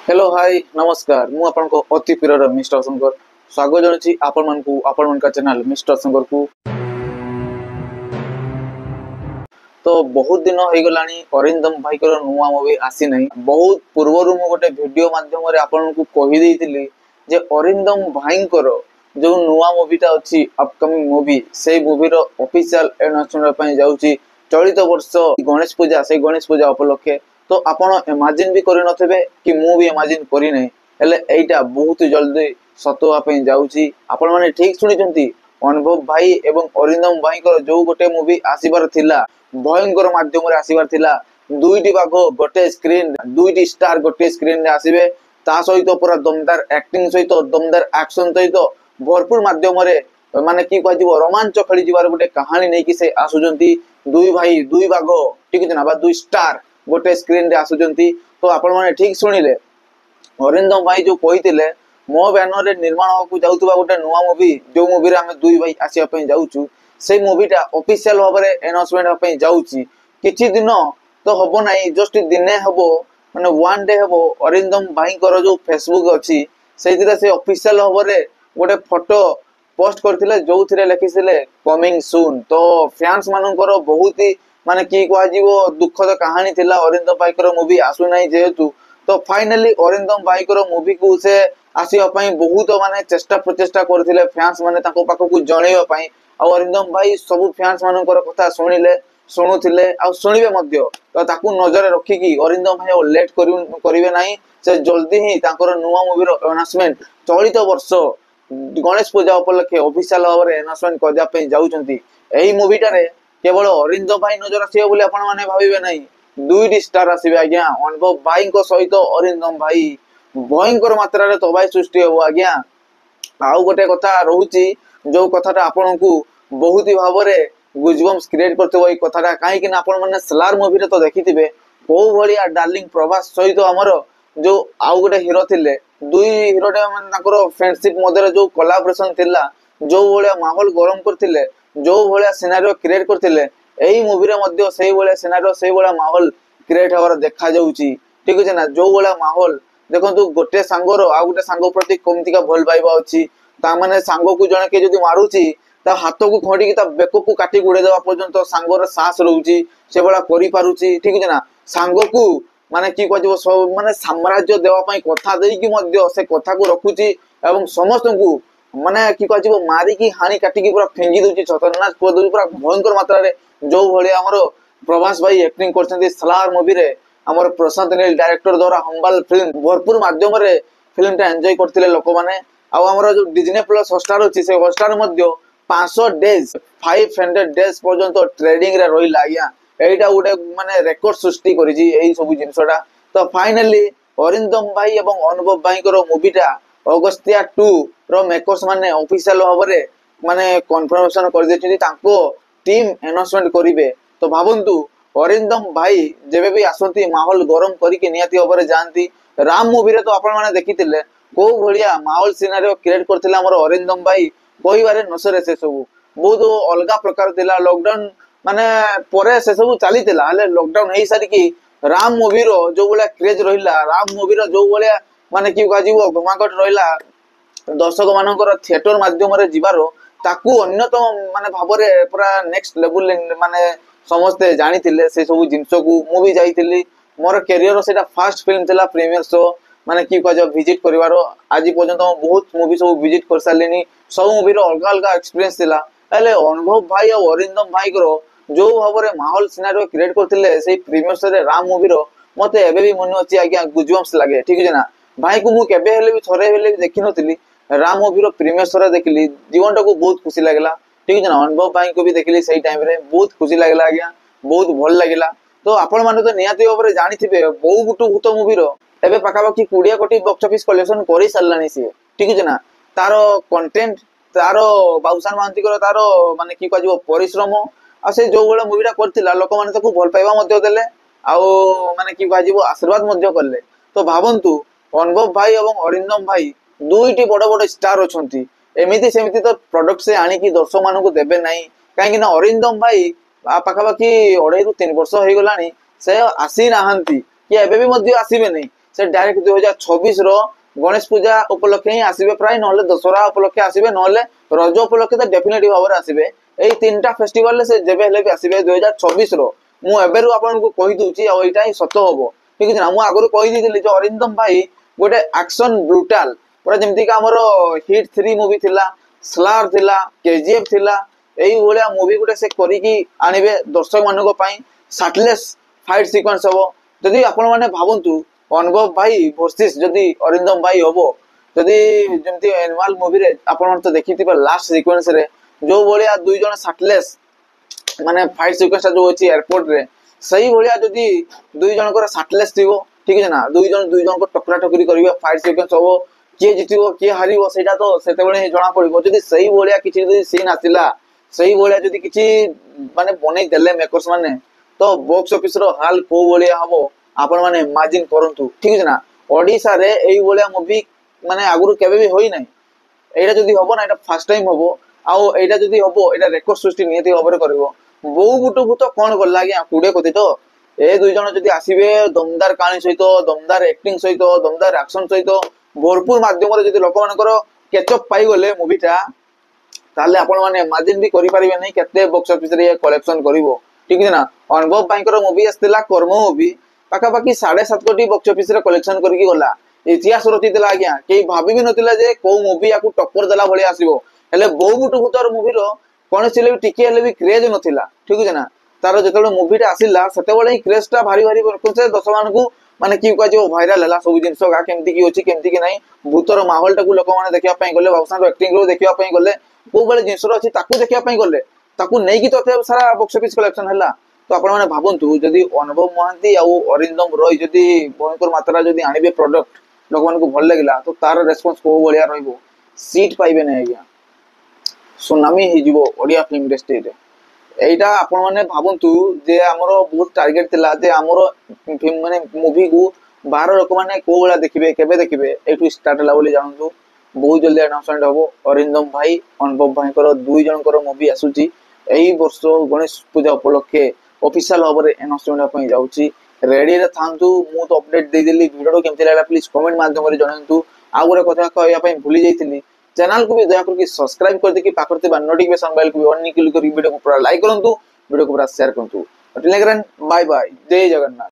Hello hi नमस्कार मु आपनको अति प्रिय मिस्टर शंकर स्वागत जनाची आपण मानकु आपण मन का चैनल मिस्टर शंकर को। तो बहुत दिन हो गलानी अरिंदम भाई को नुआ मूवी आसी नहीं। बहुत पूर्व मु गोटे वीडियो माध्यम रे आपण को कहि देइतिली जे अरिंदम भाई को जो नुआ मूवीटा अच्छी अपकमिंग मूवी से मूवी रो ऑफिशियल अनाउंसमेंट पई जाउची चलित वर्ष गणेश पूजा से गणेश पूजा उपलक्षे। तो आपण इमेजिन भी करि नथिबे कि मु भी इमेजिन करि नै हेले एटा बहुत जल्दी सतवा पई जाउची। आपण माने ठीक सुनिचंती अनुभव भाई एवं अरिंदम भाई को जो गोटे मूवी आसीबार थिला भयंकर माध्यम रे आसीबार थिला। दुईटी बाघ गोटे स्क्रीन दुईटी स्टार गोटे स्क्रीन रे आसीबे ता सहित पूरा दमदार एक्टिंग सहित दमदार एक्शन सहित भरपूर माध्यम रे माने की कहजिवो रोमांच खेली जिवार गोटे कहानी नै कि से आसुजंती। दुई भाई दुई बाघ ठीक है ना बा दुई स्टार गोटे स्क्रीन रे आसुजंती। तो आपण माने ठीक सुनिले अरिंदम भाई जो कहितिले मो बैनर रे निर्माण होकु जाउतबा गोटे नुवा मूवी जो मूवी रे हमें दुई भाई आसिया पई जाउचू से मूवीटा ऑफिशियल भाव रे अनाउंसमेंट पई जाउची। किछि दिन तो हबो नाही जस्ट दिने हबो माने वन डे हबो अरिंदम भाई को जो फेसबुक अछि सेथिरे से ऑफिशियल भाव रे गोटे फोटो पोस्ट करथिले जोथिरे लिखिथिले कमिंग सून। तो फैंस मानकर बहुत ही माने की कहजिवो दुखद कहानी थिला अरिंदम भाई को मूवी आसु नाही जेहेतु। तो फाइनली अरिंदम भाई को मूवी को से आसीबा पई बहुत माने चेष्टा प्रचेष्टा करथिले फैंस माने ताको पाखो को जणैबा पई। आ अरिंदम भाई सब फैंस मानकर कथा सुनिले शुणुथिले आ सुनिबे मध्य। तो ताकू नजर रखी कि अरिंदम भाई लेट करिवे नाही से जल्दी ही ताकर नुवा मूवी रो अनाउंसमेंट चलित वर्ष गणेश पूजा उपलक्षे ऑफिशियल भाव रे अनाउंसमेंट करजा पई जाउचंती। एही मूवीटा रे केवल अरिंदम भाई नजर आसीबे बोली आपण माने भाबिबे नाही दुईटी स्टार आसीबे आज्ञा अनुभव भाई को सहित अरिंदम भाई भयंकर मात्रा रे तबाही सृष्टि हो आज्ञा। आउ गोटे कथा रहुची जो कथाटा आपण को बहुत ही भाव रे गुजबम्स क्रिएट करथबो ए कथाटा काहे कि ना आपण माने स्लार मूवी रे तो देखिथिबे को भलिया डार्लिंग प्रभास सहित हमर जो आउ गोटे हीरो थिले दुई हीरो टे माने ताकर फ्रेंडशिप मध्यरे जो कोलैबोरेशन थिला जो भलिया माहौल गरम करथिले जो भलिया सिनेरियो क्रिएट करथिले एही मूवी रे मध्य सेही भलिया सिनेरियो सेही भलिया माहौल क्रिएट होवर देखा जाउची। ठीक अछि ना जो भलिया माहौल देखंतु गोटे सांगरो आ गोटे सांगो प्रति कोमतिका भल पाइबा अछि ता माने सांगो को जणे के जदी मारुची ता हाथ को खडी कि ता बेको को काटी गुडे देबा पर्यंत सांगोर सांस रहउची से बळा करि पारुची। ठीक अछि ना सांगो को माने की कहजिवो सब माने साम्राज्य देवा पई कथा देई कि मध्य से कथा को रखुची एवं समस्त को माने की कहजिवो मारी की हानि काटी की पूरा फेंगी दोची छतरनाश को दोची पूरा भयंकर मात्रा रे जो भले हमरो प्रभास भाई एक्टिंग करछन्ती स्लार मूवी रे हमर प्रशांत नील डायरेक्टर द्वारा हम्बल फिल्म भरपूर माध्यम रे फिल्म टा एन्जॉय करथिले लोक माने। आ हमर जो डिज्नी प्लस हॉटस्टार अछि से हॉटस्टार मध्य 500 डेज 500 डेज पर्यंत ट्रेडिंग रे रहिला आज्ञा एटा उडे माने रेकॉर्ड सृष्टि करिजी एई सब जिंसटा। तो फाइनली अरिंदम भाई एवं अनुभव भाई को मूवीटा अगस्त्या 2 रो मेकर्स माने ऑफिशियल भाव रे माने कन्फर्मेशन कर देछि ताको टीम अनाउंसमेंट करिवे। तो भाबंतु अरिंदम भाई जेबे भी आसंती माहौल गरम करिके नियाती ओबरे जानती राम मूवी रे तो आपण माने देखितिले को भलिया माहौल सिनेरियो क्रिएट करथिला हमर अरिंदम भाई कहिबारे नसरे से सब बहुत अलगा प्रकार थिला। लॉकडाउन माने परे से सब चलीतिला हले लॉकडाउन हेई सारी की राम मूवी रो जो भलिया क्रेज रहिला राम मूवी रो जो भलिया माने की काजीवो घमाघट रहिला दर्शक मानकर थिएटर माध्यम रे जिबारो ताकू अन्यतम माने भाबरे पूरा नेक्स्ट लेवल माने समस्ते जानी थिले से सब जिंस को मु भी जाईतिली मोर करियर सेटा फर्स्ट फिल्म थिला प्रीमियर शो माने की कह विजिट करिवारो आज पर्यंत बहुत मूवी सब विजिट कर सारलेनी सब मूवी रो अलग अलग एक्सपीरियंस थिला। एले अनुभव भाई और अरिंदम भाई को जो भाबरे माहौल सिनेरियो क्रिएट करथिले सेही प्रीमियर शो रे राम मूवी रो मते एबे भी मन अछि आज्ञा गुजबम्स लागे। ठीक है ना भाई को मु केबे हेले भी थरे हेले भी देखि नथिली राम मूवी रो प्रीमियर शो रे देखली जीवन को बहुत खुशी लागला। ठीक है ना अनुभव भाई को भी देखली सही टाइम रे बहुत खुशी लागला आज्ञा बहुत भल लागला। तो आपण माने तो नियाती ओपरे जानिथिबे बहु गुटु भूत मूवी रो एबे पाखापाखि 20 कोटी बॉक्स ऑफिस कलेक्शन करि सारलानी से। ठीक है ना तारो कंटेंट तारो बाबूसान महांती को तारो माने की कहजिवो परिश्रम आ से जो बळे मूवीटा करथिला लोक माने ताकू भल पाइबा मध्य देले आ माने की कहजिवो आशीर्वाद मध्य करले। तो भाबंतु अनुभव भाई एवं अरिंदम भाई दुईटी बड़ बड़ स्टार अछंती एमिति सेमिति तो प्रोडक्ट से आनी की दर्शक मानू को देबे नाही काहे ना अरिंदम भाई पाखापाखि 2.5 ରୁ 3 वर्ष हो गलानी से आसी नाहंती कि एबे भी मध्य आसीबे नहीं से डायरेक्ट 2026 रो गणेश पूजा उपलक्षे ही आसीबे प्राय नहले दशहरा उपलक्षे आसीबे नहले रज उपलक्षे तो डेफिनेटली भाव आसीबे एई तीनटा फेस्टिवल से जेबे हेले भी आसीबे 2026 रो मु एबेरु आपन को कहि दूची आ एटा ही सत्य होबो ठीक है ना मु आगरो कहि दिथिली जे अरिंदम भाई गोटे एक्शन ब्रूटल पूरा जेमति का हमरो हिट 3 मूवी थिला स्लार थिला केजीएफ थिला एई भलिया मूवी गोटे से करी की आनिबे दर्शक मानको पई शार्टलेस फाइट सीक्वेंस हबो जदि आपण माने भाबंतु अनुभव भाई वर्सेस जदि अरिंदम भाई हबो जदि जेमति एनिमल मूवी रे आपण तो देखिथिबे लास्ट सीक्वेंस रे जो भलिया दुई जण शार्टलेस माने फाइट सीक्वेंस जो अछि एयरपोर्ट रे सही भलिया जदि दुई जनकर शार्टलेस थिबो ठीक है ना दुई जन को टकरा टकरी करिवे फाइट सीक्वेंस हबो किए जितिबो किए हारिबो सेटा तो सेते बेले ही जणा पड़िबो जदि सही भलिया किछि जदि सीन आसिला सही भलिया जदि किछि माने बनै देले मेकर्स माने तो बॉक्स ऑफिस रो हाल को भलिया हबो आपण माने इमेजिन करंतु ठीक है ना ओडिसा रे एई भलिया मूवी माने आगुरु केबे भी होई नै एटा जदि हबो ना एटा फर्स्ट टाइम हबो आउ एटा जदि हबो एटा रेकॉर्ड सृष्टि नियति हबरे करबो बहु गुटु भूत कोन गल्ला आज्ञा कुडे कथि तो ए दुई जण जदि आसीबे दमदार कहानी सहित दमदार एक्टिंग सहित दमदार एक्शन सहित भरपूर माध्यम रे जदि लोक मानकर कैचअप पाई गले मूवीटा ताले आपण माने इमेजिन भी करि परिबे नै केते बॉक्स ऑफिस रे कलेक्शन करिवो ठीक है ना अनुभव भाईकर मूवी आस्तिला कर्म मूवी पाखा पाखी 7.5 कोटी बॉक्स ऑफिस रे कलेक्शन करके गला इतिहास रचितला आज्ञा केही भाबी भी नथिला जे को मूवी याकू टक्कर देला भली आसीबो हेले बहु गुटु भूतर मूवी रो कोन सिले भी टिके हेले भी क्रेज नथिला ठीक है ना तार जेतले मूवीटा आसिला सेते बेले ही क्रेजटा भारी भारी कोसे दर्शक मानकू माने की कह जो वायरल हला सब जिंस गा केमती की अछि केमती की नै भूतर माहौल टाकू लोक माने देखिया पई गले बाबूसान रो एक्टिंग रो देखिया पई गले को बेले जिंस रो अछि ताकू देखिया पई गले ताकू नै की तो सारा बॉक्स ऑफिस कलेक्शन हला तो आपण माने भाबंतु जदि अनुभव महांती आ अरिंदम रॉय जदि भयंकर मात्रा जदि आनिबे प्रोडक्ट लोक मानकू भल लागिला तो तार रेस्पॉन्स को बलिया रहइबो सीट पाइबे नै आज्ञा सुनामी हि जिवो ओडिया फिल्म इंडस्ट्री रे एटा आपण माने भाबंतु जे हमरो बहुत टारगेट थिला जे हमरो फिल्म माने मूवी को 12 लोक माने को बला देखिबे केबे देखिबे एटू स्टार्ट ला बोली जानतु बहुत जल्दी अनाउंसमेंट हबो अरिंदम भाई अनुभव भाई कर दुई जनकर मूवी आसुची एही वर्ष गणेश पूजा उपलक्षे ऑफिशियल हबरे अनाउंसमेंट पई जाउची रेडी रे थांतु मु तो अपडेट दे देली वीडियो केमति लागला प्लीज कमेंट माध्यम रे जणांतु आ गोरे कथा कहया पई भूली जाईथिली चैनल को भी दया करके सब्सक्राइब कर दे कि पाखरते बा नोटिफिकेशन बेल को भी ऑन निकल कर वीडियो को पूरा लाइक करंतु वीडियो को पूरा शेयर करंतु बाय बाय जय जगन्नाथ।